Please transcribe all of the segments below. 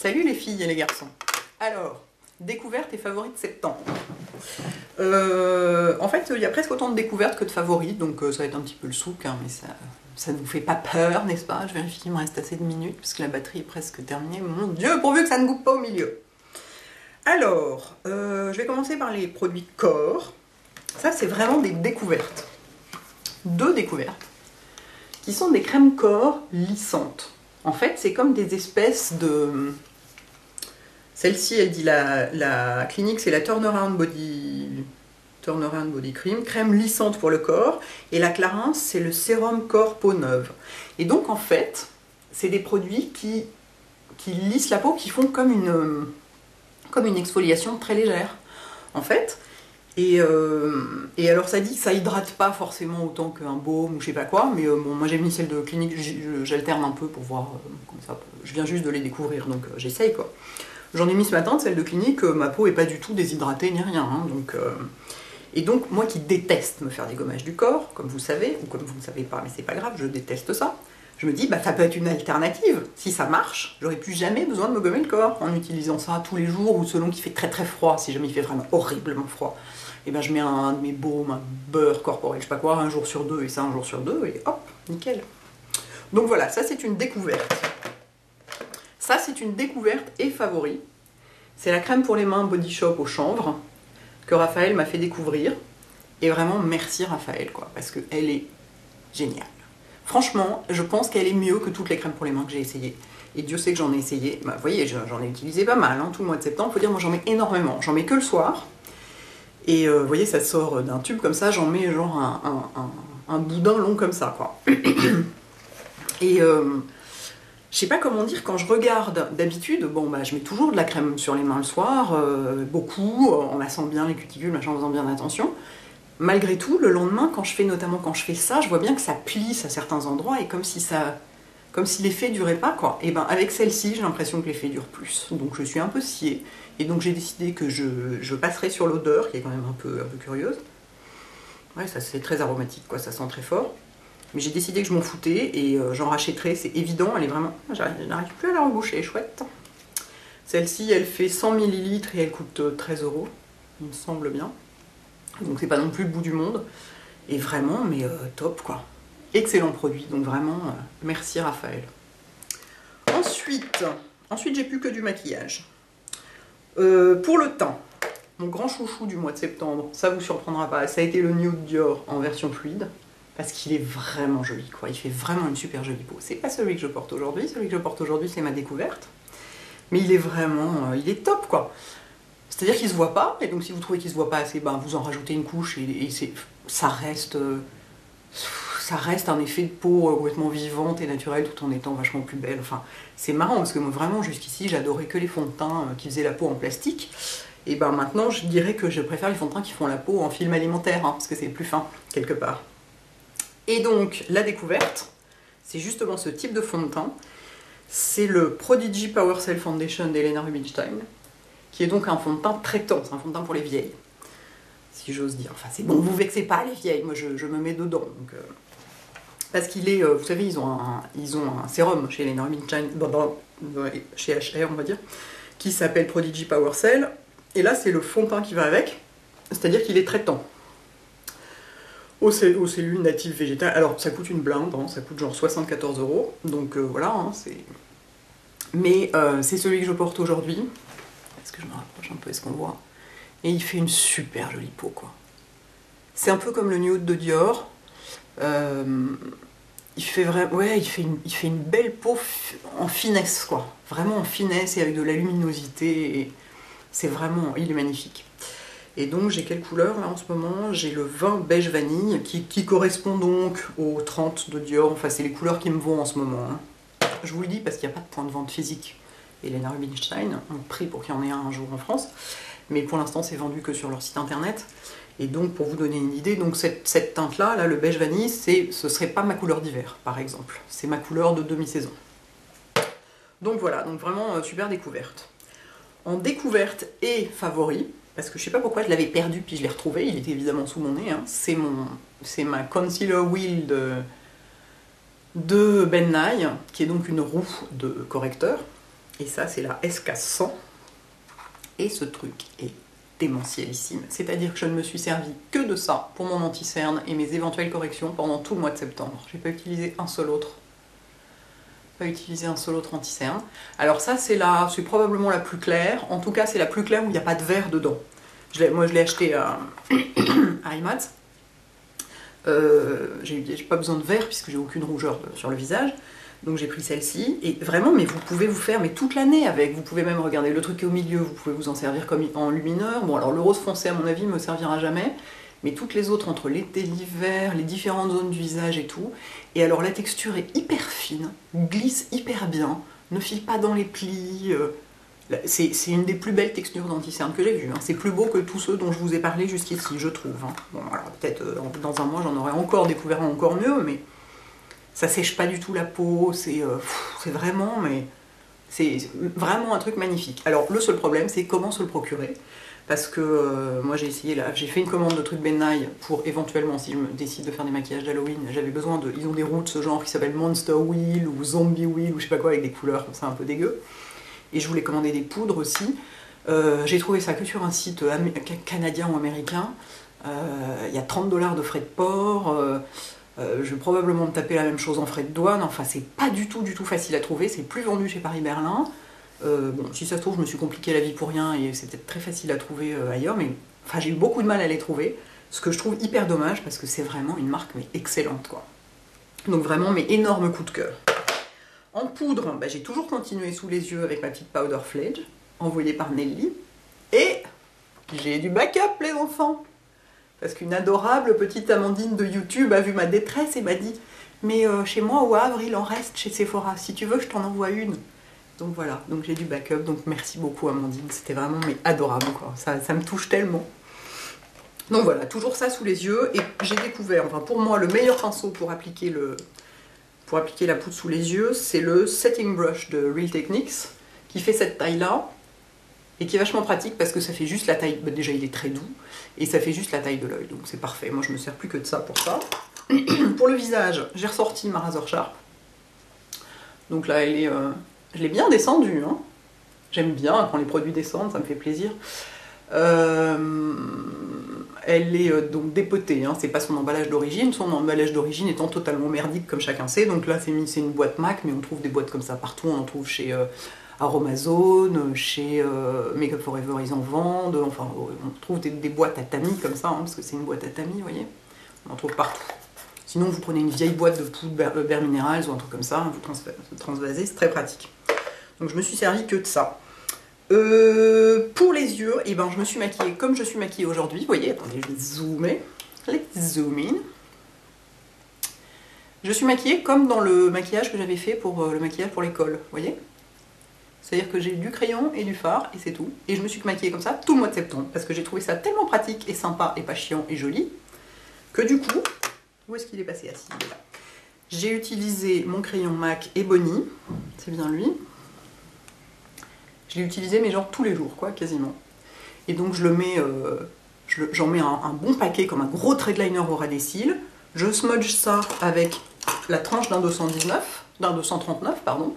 Salut les filles et les garçons. Alors, découverte et favoris de septembre. En fait, il y a presque autant de découvertes que de favoris, donc ça va être un petit peu le souk, hein, mais ça ne vous fait pas peur, n'est-ce pas? Je vérifie qu'il me reste assez de minutes, parce que la batterie est presque terminée. Mon Dieu, pourvu que ça ne coupe pas au milieu. Alors, je vais commencer par les produits corps. Ça, c'est vraiment des découvertes. Deux découvertes, qui sont des crèmes corps lissantes. En fait, c'est comme des espèces de... Celle-ci, elle dit la clinique, c'est la Turnaround Body Cream, crème lissante pour le corps. Et la Clarins, c'est le sérum corps peau neuve. Et donc, en fait, c'est des produits qui lissent la peau, qui font comme une exfoliation très légère, en fait. Et alors, ça dit que ça hydrate pas forcément autant qu'un baume ou je sais pas quoi, mais bon, moi j'ai mis celle de clinique, j'alterne un peu pour voir comme ça. Je viens juste de les découvrir, donc j'essaye quoi. J'en ai mis ce matin, celle de clinique, ma peau est pas du tout déshydratée ni rien, hein, donc... Et donc, moi qui déteste me faire des gommages du corps, comme vous savez, ou comme vous ne savez pas, mais c'est pas grave, je déteste ça, je me dis, bah ça peut être une alternative. Si ça marche, j'aurais plus jamais besoin de me gommer le corps en utilisant ça tous les jours ou selon qu'il fait très très froid, si jamais il fait vraiment horriblement froid. Et ben je mets un de mes baumes, un beurre corporel, je sais pas quoi, un jour sur deux, et ça un jour sur deux, et hop, nickel. Donc voilà, ça c'est une découverte. Ça c'est une découverte et favori. C'est la crème pour les mains Body Shop au chanvre, que Raphaël m'a fait découvrir. Et vraiment, merci Raphaël, quoi, parce qu'elle est géniale. Franchement, je pense qu'elle est mieux que toutes les crèmes pour les mains que j'ai essayées. Et Dieu sait que j'en ai essayé. Bah, vous voyez, j'en ai utilisé pas mal, hein, tout le mois de septembre. Faut dire, moi j'en mets énormément. J'en mets que le soir. Et vous voyez, ça sort d'un tube comme ça. J'en mets genre un boudin long comme ça, quoi. Et je sais pas comment dire, quand je regarde d'habitude, bon bah je mets toujours de la crème sur les mains le soir, beaucoup, en massant bien les cuticules, machin, en faisant bien attention. Malgré tout, le lendemain, notamment quand je fais ça, je vois bien que ça plisse à certains endroits et comme si l'effet durait pas, quoi. Et ben avec celle-ci, j'ai l'impression que l'effet dure plus. Donc je suis un peu sciée. Et donc j'ai décidé que je passerai sur l'odeur, qui est quand même un peu curieuse. Ouais, ça c'est très aromatique, quoi, ça sent très fort. Mais j'ai décidé que je m'en foutais et j'en rachèterai, c'est évident, elle est vraiment... Je n'arrive plus à la reboucher, chouette. Celle-ci, elle fait 100 ml et elle coûte 13 €, il me semble bien. Donc c'est pas non plus le bout du monde. Et vraiment, mais top quoi. Excellent produit, donc vraiment, merci Raphaël. Ensuite j'ai plus que du maquillage. Pour le teint, mon grand chouchou du mois de septembre, ça vous surprendra pas, ça a été le Nude Dior en version fluide. Parce qu'il est vraiment joli, quoi. Il fait vraiment une super jolie peau. C'est pas celui que je porte aujourd'hui. Celui que je porte aujourd'hui, c'est ma découverte. Mais il est vraiment... il est top, quoi. C'est-à-dire qu'il se voit pas. Et donc, si vous trouvez qu'il se voit pas assez, ben, vous en rajoutez une couche. Et ça reste un effet de peau complètement vivante et naturelle, tout en étant vachement plus belle. Enfin, c'est marrant, parce que moi, vraiment, jusqu'ici, j'adorais que les fonds de teint qui faisaient la peau en plastique. Et ben maintenant, je dirais que je préfère les fonds de teint qui font la peau en film alimentaire, hein, parce que c'est plus fin, quelque part. Et donc, la découverte, c'est justement ce type de fond de teint. C'est le Prodigy Power Cell Foundation d'Helena Rubinstein, qui est donc un fond de teint traitant, c'est un fond de teint pour les vieilles, si j'ose dire. Enfin, c'est bon, vous vexez pas les vieilles, moi je me mets dedans. Donc, parce qu'il est, vous savez, ils ont un sérum chez Helena Rubinstein, chez HR, on va dire, qui s'appelle Prodigy Power Cell. Et là, c'est le fond de teint qui va avec, c'est-à-dire qu'il est traitant. Aux cellules natives végétales. Alors ça coûte une blinde, hein, ça coûte genre 74 €, donc voilà, hein, c'est... Mais c'est celui que je porte aujourd'hui. Est-ce que je me rapproche un peu, est-ce qu'on voit? Et il fait une super jolie peau, quoi. C'est un peu comme le Nude de Dior. Il fait une belle peau en finesse, quoi. Vraiment en finesse et avec de la luminosité. Et c'est vraiment... Il est magnifique. Et donc j'ai quelle couleur là en ce moment? J'ai le 20 beige vanille qui correspond donc au 30 de Dior. Enfin c'est les couleurs qui me vont en ce moment, hein. Je vous le dis parce qu'il n'y a pas de point de vente physique. Helena Rubinstein, on prie pour qu'il y en ait un jour en France. Mais pour l'instant c'est vendu que sur leur site internet. Et donc pour vous donner une idée, donc cette teinte là, le beige vanille, ce serait pas ma couleur d'hiver par exemple. C'est ma couleur de demi-saison. Donc voilà, donc vraiment super découverte. En découverte et favori, parce que je sais pas pourquoi je l'avais perdu puis je l'ai retrouvé, il était évidemment sous mon nez, hein. C'est ma Concealer Wheel de Ben Nye, qui est donc une roue de correcteur. Et ça, c'est la SK100. Et ce truc est démentielissime. C'est-à-dire que je ne me suis servi que de ça pour mon anti-cerne et mes éventuelles corrections pendant tout le mois de septembre. J'ai pas utilisé un seul autre. Anti-cerne. Alors ça, c'est probablement la plus claire. En tout cas, c'est la plus claire où il n'y a pas de verre dedans. Moi, je l'ai acheté à IMATS. J'ai pas besoin de verre puisque j'ai aucune rougeur sur le visage. Donc j'ai pris celle-ci, et vraiment, mais vous pouvez vous faire toute l'année avec. Vous pouvez même regarder le truc au milieu, vous pouvez vous en servir comme en lumineur. Bon, alors le rose foncé, à mon avis, me servira jamais, mais toutes les autres, entre l'été, l'hiver, les différentes zones du visage et tout. Et alors la texture est hyper fine, glisse hyper bien, ne file pas dans les plis. C'est une des plus belles textures d'anti-cerne que j'ai vues. Hein. C'est plus beau que tous ceux dont je vous ai parlé jusqu'ici, je trouve. Hein. Bon, alors peut-être dans un mois, j'en aurai encore découvert un encore mieux, mais ça sèche pas du tout la peau, c'est vraiment, mais c'est vraiment un truc magnifique. Alors le seul problème, c'est comment se le procurer, parce que moi j'ai essayé, j'ai fait une commande de trucs Ben Nye pour éventuellement, si je me décide de faire des maquillages d'Halloween, j'avais besoin de, ils ont des roues de ce genre qui s'appellent Monster Wheel ou Zombie Wheel ou je sais pas quoi, avec des couleurs comme ça un peu dégueu, et je voulais commander des poudres aussi. J'ai trouvé ça que sur un site canadien ou américain. Il y a 30 $ de frais de port. Je vais probablement me taper la même chose en frais de douane. Enfin, c'est pas du tout facile à trouver. C'est plus vendu chez Paris-Berlin. Bon, si ça se trouve, je me suis compliqué la vie pour rien et c'est peut-être très facile à trouver ailleurs. Mais enfin, j'ai eu beaucoup de mal à les trouver. Ce que je trouve hyper dommage parce que c'est vraiment une marque mais excellente, quoi. Donc vraiment, mes énormes coups de cœur. En poudre, bah, j'ai toujours continué sous les yeux avec ma petite Powder Fledge, envoyée par Nelly. Et j'ai du backup, les enfants. Parce qu'une adorable petite Amandine de YouTube a vu ma détresse et m'a dit « Mais chez moi au Havre, il en reste chez Sephora. Si tu veux, je t'en envoie une. » Donc voilà, donc j'ai du backup. Donc merci beaucoup Amandine, c'était vraiment adorable, quoi. Ça me touche tellement. Donc voilà, toujours ça sous les yeux. Et j'ai découvert, enfin pour moi, le meilleur pinceau pour appliquer la poudre sous les yeux, c'est le Setting Brush de Real Techniques, qui fait cette taille-là. Et qui est vachement pratique parce que ça fait juste la taille, bah déjà il est très doux, et ça fait juste la taille de l'œil, donc c'est parfait. Moi je me sers plus que de ça pour ça. Pour le visage, j'ai ressorti ma Razor Sharp. Donc là elle est, je l'ai bien descendue, hein. J'aime bien quand les produits descendent, ça me fait plaisir. Elle est donc dépotée, hein. C'est pas son emballage d'origine, son emballage d'origine étant totalement merdique comme chacun sait. Donc là c'est une boîte MAC, mais on trouve des boîtes comme ça partout, on en trouve chez Aromazone, chez Makeup Forever ils en vendent, enfin on trouve des boîtes à tamis comme ça, hein, parce que c'est une boîte à tamis, vous voyez, on en trouve partout. Sinon vous prenez une vieille boîte de poudre Bare Minerals ou un truc comme ça, vous transvasez, c'est très pratique. Donc je me suis servi que de ça. Pour les yeux, et ben, je me suis maquillée comme je suis maquillée aujourd'hui, vous voyez, attendez, je vais zoomer, let's zoom in. Je suis maquillée comme dans le maquillage que j'avais fait pour le maquillage pour l'école, vous voyez. C'est-à-dire que j'ai du crayon et du fard, et c'est tout. Et je me suis maquillée comme ça tout le mois de septembre, parce que j'ai trouvé ça tellement pratique et sympa, et pas chiant et joli, que du coup, où est-ce qu'il est passé? Assis, il est là. J'ai utilisé mon crayon MAC Ebony, c'est bien lui. Je l'ai utilisé, mais genre tous les jours, quoi, quasiment. Et donc je le mets, j'en mets un bon paquet, comme un gros thread liner au ras des cils. Je smudge ça avec la tranche d'un 239, pardon.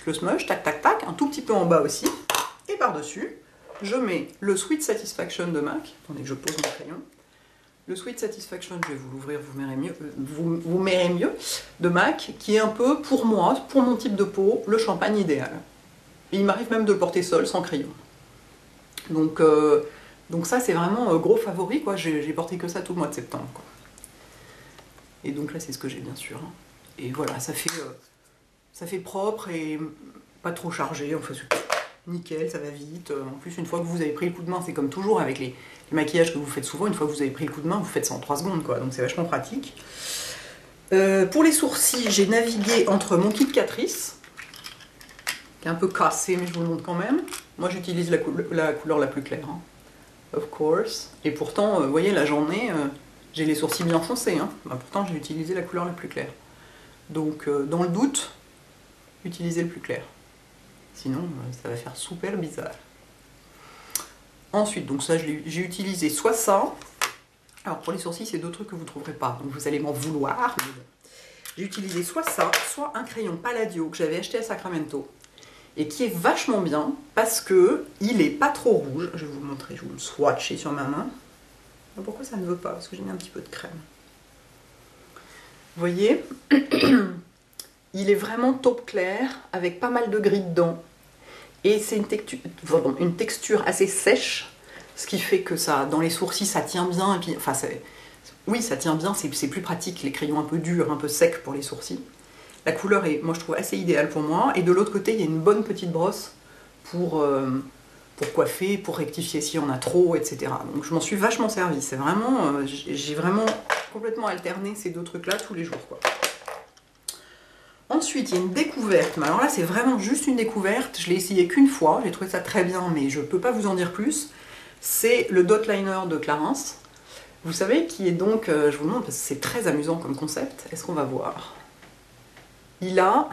Je le smudge, tac, tac, tac, un tout petit peu en bas aussi. Et par-dessus, je mets le Sweet Satisfaction de MAC. Attendez que je pose mon crayon. Le Sweet Satisfaction, je vais vous l'ouvrir, vous verrez mieux, de MAC, qui est un peu, pour moi, pour mon type de peau, le champagne idéal. Et il m'arrive même de le porter seul, sans crayon. Donc ça, c'est vraiment gros favori, quoi. J'ai porté que ça tout le mois de septembre, quoi. Et donc là, c'est ce que j'ai, bien sûr. Et voilà, ça fait propre et pas trop chargé. Enfin, nickel, ça va vite. En plus, une fois que vous avez pris le coup de main, c'est comme toujours avec les maquillages que vous faites souvent, une fois que vous avez pris le coup de main, vous faites ça en 3 secondes, quoi. Donc c'est vachement pratique. Pour les sourcils, j'ai navigué entre mon kit Catrice, qui est un peu cassé, mais je vous le montre quand même. Moi, j'utilise la couleur la plus claire, hein. Of course. Et pourtant, vous voyez, là, j'en ai... j'ai les sourcils bien foncés, hein. Bah, pourtant, j'ai utilisé la couleur la plus claire. Donc, dans le doute, utilisez le plus clair. Sinon, ça va faire super bizarre. Ensuite, donc ça, j'ai utilisé soit ça. Alors, pour les sourcils, c'est 2 trucs que vous ne trouverez pas. Donc, vous allez m'en vouloir. J'ai utilisé soit ça, soit un crayon Palladio que j'avais acheté à Sacramento, et qui est vachement bien parce que il est pas trop rouge. Je vais vous le montrer, je vais vous le swatcher sur ma main. Pourquoi ça ne veut pas? Parce que j'ai mis un petit peu de crème. Vous voyez, il est vraiment taupe clair avec pas mal de gris dedans. Et c'est une texture assez sèche, ce qui fait que ça, dans les sourcils, ça tient bien. Et puis, enfin, oui, ça tient bien, c'est plus pratique, les crayons un peu durs, un peu secs pour les sourcils. La couleur est, moi je trouve, assez idéale pour moi. Et de l'autre côté, il y a une bonne petite brosse pour coiffer, pour rectifier s'il y en a trop, etc. Donc je m'en suis vachement servie. C'est vraiment, j'ai vraiment complètement alterné ces deux trucs-là tous les jours, quoi. Ensuite, il y a une découverte. Mais alors là, c'est vraiment juste une découverte. Je l'ai essayé qu'une fois. J'ai trouvé ça très bien, mais je ne peux pas vous en dire plus. C'est le Dot Liner de Clarins. Vous savez, qui est donc... je vous montre parce que c'est très amusant comme concept. Est-ce qu'on va voir? Il a...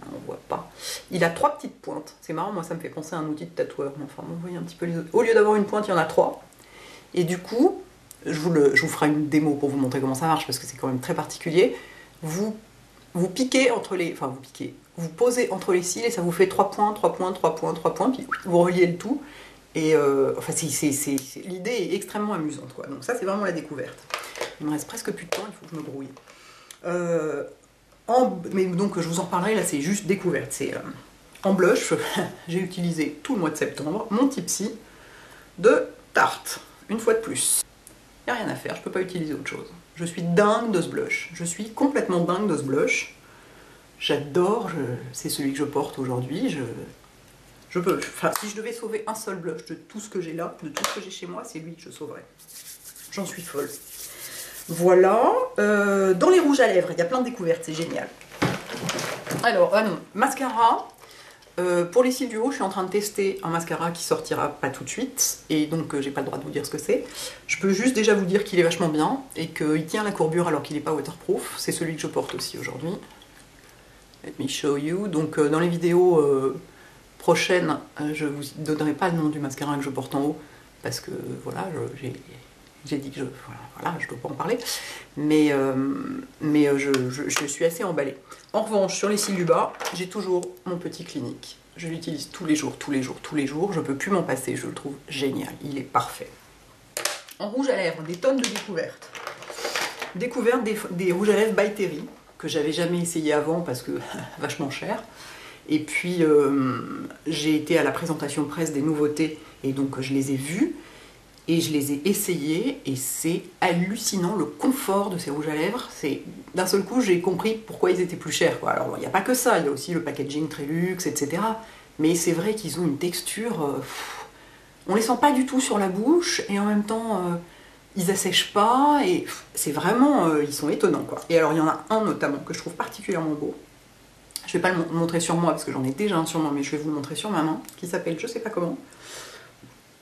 on voit pas. Il a 3 petites pointes. C'est marrant, moi ça me fait penser à un outil de tatoueur. Enfin, vous voyez un petit peu les autres. Au lieu d'avoir une pointe, il y en a 3. Et du coup, je vous ferai une démo pour vous montrer comment ça marche parce que c'est quand même très particulier. Vous piquez entre les... Enfin, vous piquez. Vous posez entre les cils et ça vous fait 3 points, 3 points, 3 points, 3 points. Puis vous reliez le tout. Et enfin, l'idée est extrêmement amusante, quoi. Donc ça, c'est vraiment la découverte. Il me reste presque plus de temps, il faut que je me brouille. Mais donc, je vous en reparlerai, là, c'est juste découverte. C'est en blush, j'ai utilisé tout le mois de septembre mon Tipsy de Tarte, une fois de plus. Il n'y a rien à faire, je ne peux pas utiliser autre chose. Je suis dingue de ce blush. Je suis complètement dingue de ce blush. J'adore, c'est celui que je porte aujourd'hui. Enfin, si je devais sauver un seul blush de tout ce que j'ai là, de tout ce que j'ai chez moi, c'est lui que je sauverais. J'en suis folle. Voilà. Dans les rouges à lèvres, il y a plein de découvertes, c'est génial. Alors, ah non, mascara. Pour les cils du haut, je suis en train de tester un mascara qui sortira pas tout de suite, et donc j'ai pas le droit de vous dire ce que c'est. Je peux juste déjà vous dire qu'il est vachement bien, et qu'il tient la courbure alors qu'il n'est pas waterproof. C'est celui que je porte aussi aujourd'hui. Let me show you. Donc dans les vidéos prochaines, je vous donnerai pas le nom du mascara que je porte en haut, parce que voilà, j'ai dit que je dois pas en parler, mais je suis assez emballée. En revanche, sur les cils du bas, j'ai toujours mon petit Clinique. Je l'utilise tous les jours, tous les jours, tous les jours. Je ne peux plus m'en passer, je le trouve génial. Il est parfait. En rouge à lèvres, des tonnes de découvertes. Découverte des rouges à lèvres by Terry, que j'avais jamais essayé avant parce que vachement cher. Et puis, j'ai été à la présentation presse des nouveautés et donc je les ai vus. Et je les ai essayés et c'est hallucinant le confort de ces rouges à lèvres. D'un seul coup, j'ai compris pourquoi ils étaient plus chers, quoi. Alors, il n'y a pas que ça, il y a aussi le packaging très luxe, etc. Mais c'est vrai qu'ils ont une texture... on les sent pas du tout sur la bouche et en même temps, ils assèchent pas. Et c'est vraiment... ils sont étonnants, quoi. Et alors, il y en a un notamment que je trouve particulièrement beau. Je vais pas le montrer sur moi parce que j'en ai déjà un sur moi, mais je vais vous le montrer sur ma main, qui s'appelle, je sais pas comment,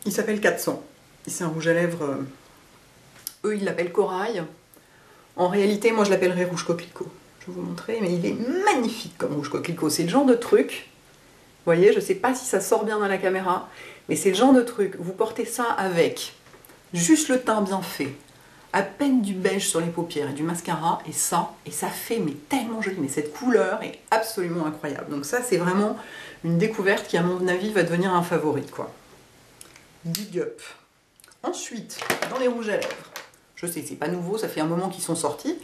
il s'appelle 400. C'est un rouge à lèvres, eux ils l'appellent corail. En réalité, moi je l'appellerais rouge coquelicot. Je vais vous montrer, mais il est magnifique comme rouge coquelicot. C'est le genre de truc, vous voyez, je sais pas si ça sort bien dans la caméra, mais c'est le genre de truc, vous portez ça avec juste le teint bien fait, à peine du beige sur les paupières et du mascara, et ça fait mais tellement joli, mais cette couleur est absolument incroyable. Donc ça c'est vraiment une découverte qui à mon avis va devenir un favori, quoi. Big up. Ensuite, dans les rouges à lèvres, je sais, c'est pas nouveau, ça fait un moment qu'ils sont sortis,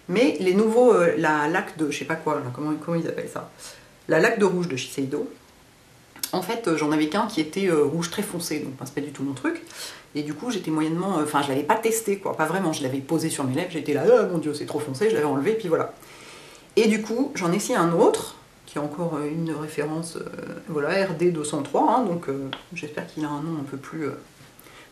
mais les nouveaux, la laque de, je sais pas quoi, là, comment ils appellent ça, la laque de rouge de Shiseido, en fait, j'en avais qu'un qui était rouge très foncé, donc c'est pas du tout mon truc, et du coup, j'étais moyennement, enfin, je l'avais pas testé, quoi, pas vraiment, je l'avais posé sur mes lèvres, j'étais là, oh mon dieu, c'est trop foncé, je l'avais enlevé, et puis voilà. Et du coup, j'en ai essayé un autre, qui a encore une référence, voilà, RD 203, hein, donc j'espère qu'il a un nom un peu plus...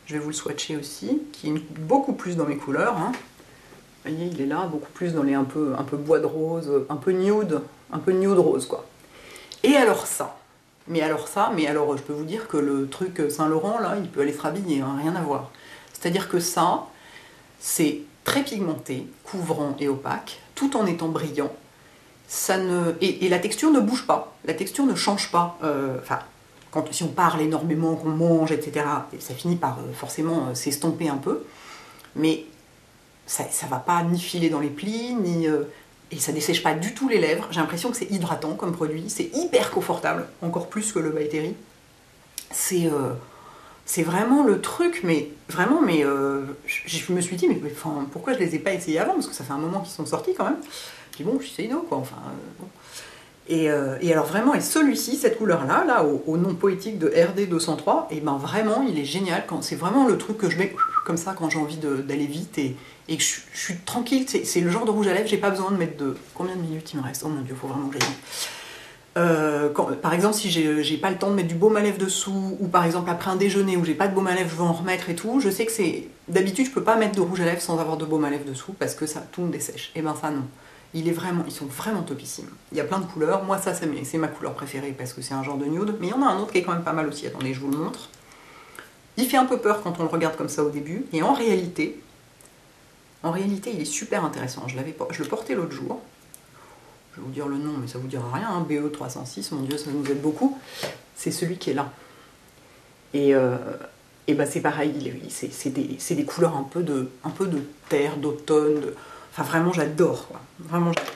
je vais vous le swatcher aussi, qui est beaucoup plus dans mes couleurs. Hein. Vous voyez, il est là, beaucoup plus dans les un peu bois de rose, un peu nude rose, quoi. Et alors ça, mais alors je peux vous dire que le truc Saint-Laurent, là, il peut aller se rhabiller, hein, rien à voir. C'est-à-dire que ça, c'est très pigmenté, couvrant et opaque, tout en étant brillant. Et la texture ne bouge pas, la texture ne change pas. Si on parle énormément, qu'on mange, etc., ça finit par forcément s'estomper un peu, mais ça ne va pas ni filer dans les plis, ni et ça dessèche pas du tout les lèvres. J'ai l'impression que c'est hydratant comme produit, c'est hyper confortable, encore plus que le By Terry. C'est vraiment le truc, mais vraiment, mais je me suis dit, mais enfin, pourquoi je les ai pas essayés avant, parce que ça fait un moment qu'ils sont sortis quand même. Je dis bon, je suis ido, quoi, enfin, bon. Et alors vraiment, et celui-ci, cette couleur-là, là, au nom poétique de RD203, et ben vraiment, il est génial. C'est vraiment le truc que je mets comme ça quand j'ai envie d'aller vite et que je suis tranquille. C'est le genre de rouge à lèvres, j'ai pas besoin de mettre de... Combien de minutes il me reste? Oh mon dieu, faut vraiment que j'aille. Par exemple, si j'ai pas le temps de mettre du baume à lèvres dessous, ou par exemple après un déjeuner où j'ai pas de baume à lèvres, je veux en remettre et tout, je sais que c'est... D'habitude, je peux pas mettre de rouge à lèvres sans avoir de baume à lèvres dessous, parce que ça, tout me dessèche. Et ben ça, non. Ils sont vraiment topissimes. Il y a plein de couleurs. Moi, ça, c'est ma couleur préférée parce que c'est un genre de nude. Mais il y en a un autre qui est quand même pas mal aussi. Attendez, je vous le montre. Il fait un peu peur quand on le regarde comme ça au début. Et en réalité, il est super intéressant. Je le portais l'autre jour. Je vais vous dire le nom, mais ça vous dira rien. Hein. BE306, mon Dieu, ça nous aide beaucoup. C'est celui qui est là. Et ben c'est pareil. C'est des couleurs un peu de terre, d'automne, Enfin, vraiment, j'adore, quoi. Vraiment, j'adore.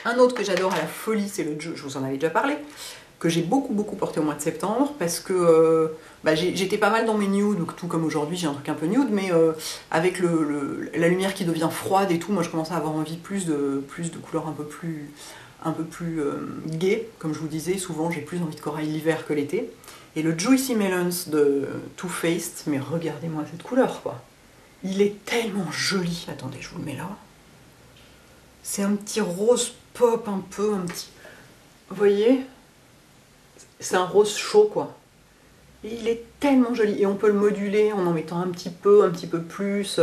Un autre que j'adore à la folie, c'est le Joe, je vous en avais déjà parlé, que j'ai beaucoup porté au mois de septembre, parce que j'étais pas mal dans mes nudes, donc tout comme aujourd'hui, j'ai un truc un peu nude, mais avec la lumière qui devient froide et tout, moi je commence à avoir envie plus de couleurs un peu plus gaies, comme je vous disais, souvent j'ai plus envie de corail l'hiver que l'été. Et le Juicy Melons de Too Faced, mais regardez-moi cette couleur, quoi. Il est tellement joli. Attendez, je vous le mets là. C'est un petit rose pop, un petit... Vous voyez? C'est un rose chaud, quoi. Et il est tellement joli. Et on peut le moduler en mettant un petit peu plus.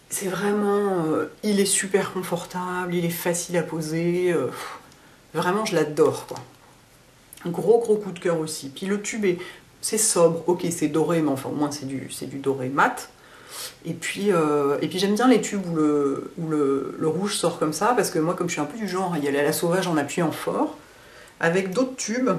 C'est vraiment... il est super confortable, il est facile à poser. Vraiment, je l'adore, quoi. Un gros coup de cœur aussi. Puis le tube, c'est sobre. Ok, c'est doré, mais enfin, au moins, c'est du doré mat. Et puis j'aime bien les tubes où le rouge sort comme ça, parce que moi, comme je suis un peu du genre à y aller à la sauvage en appuyant fort, avec d'autres tubes,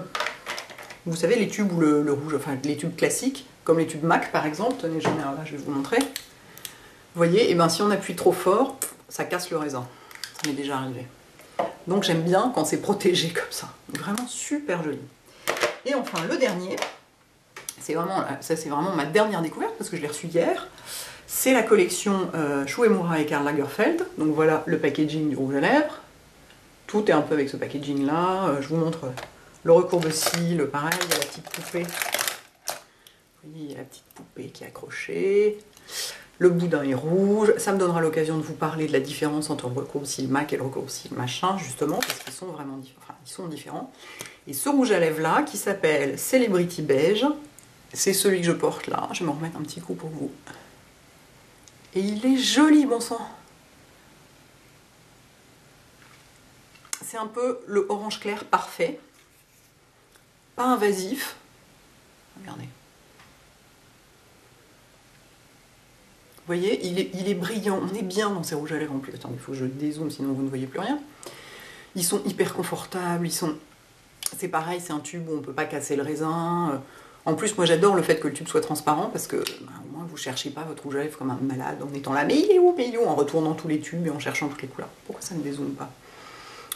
vous savez, les tubes où le rouge, enfin les tubes classiques, comme les tubes MAC par exemple, tenez, j'en ai un là, je vais vous montrer. Vous voyez, et ben si on appuie trop fort, ça casse le raisin. Ça m'est déjà arrivé. Donc j'aime bien quand c'est protégé comme ça. Vraiment super joli. Et enfin, le dernier, c'est vraiment ma dernière découverte, parce que je l'ai reçu hier. C'est la collection Shu Uemura et Karl Lagerfeld. Donc voilà le packaging du rouge à lèvres. Tout est un peu avec ce packaging là. Je vous montre le recourbe-cils, pareil, il y a la petite poupée. Vous voyez, il y a la petite poupée qui est accrochée. Le boudin est rouge. Ça me donnera l'occasion de vous parler de la différence entre le recourbe-cils MAC et le recourbe-cils machin, justement, parce qu'ils sont vraiment différents. Et ce rouge à lèvres là, qui s'appelle Celebrity Beige, c'est celui que je porte là. Je vais m'en remettre un petit coup pour vous. Et il est joli, bon sang. C'est un peu le orange clair parfait. Pas invasif. Regardez. Vous voyez, il est brillant. On est bien dans ces rouges à lèvres en plus. Attends, il faut que je dézoome, sinon vous ne voyez plus rien. Ils sont hyper confortables. C'est pareil, c'est un tube où on ne peut pas casser le raisin. En plus, moi j'adore le fait que le tube soit transparent, parce que au moins vous ne cherchez pas votre rouge à lèvres comme un malade en étant là, mais il est où, en retournant tous les tubes et en cherchant toutes les couleurs. Pourquoi ça ne dézoome pas?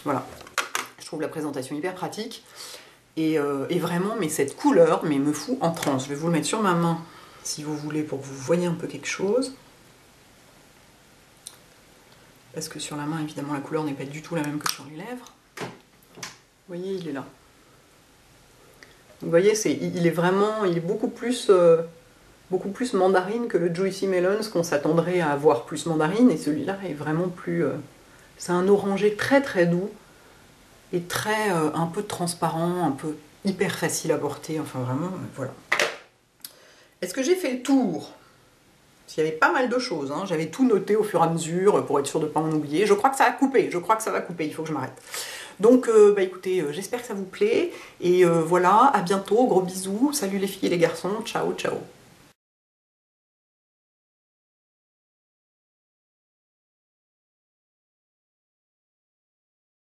Voilà. Je trouve la présentation hyper pratique. Et vraiment, mais cette couleur me fout en transe. Je vais vous le mettre sur ma main, si vous voulez, pour que vous voyez un peu quelque chose. Parce que sur la main, évidemment, la couleur n'est pas du tout la même que sur les lèvres. Vous voyez, il est là. Vous voyez, il est beaucoup plus mandarine que le Juicy Melons, qu'on s'attendrait à avoir plus mandarine, et celui-là est vraiment plus... c'est un orangé très doux, et très un peu transparent, un peu hyper facile à porter, enfin vraiment, voilà. Est-ce que j'ai fait le tour? Il y avait pas mal de choses, hein. J'avais tout noté au fur et à mesure, pour être sûr de ne pas en oublier. Je crois que ça a coupé, il faut que je m'arrête. Donc, écoutez, j'espère que ça vous plaît. Et voilà, à bientôt, gros bisous. Salut les filles et les garçons. Ciao, ciao.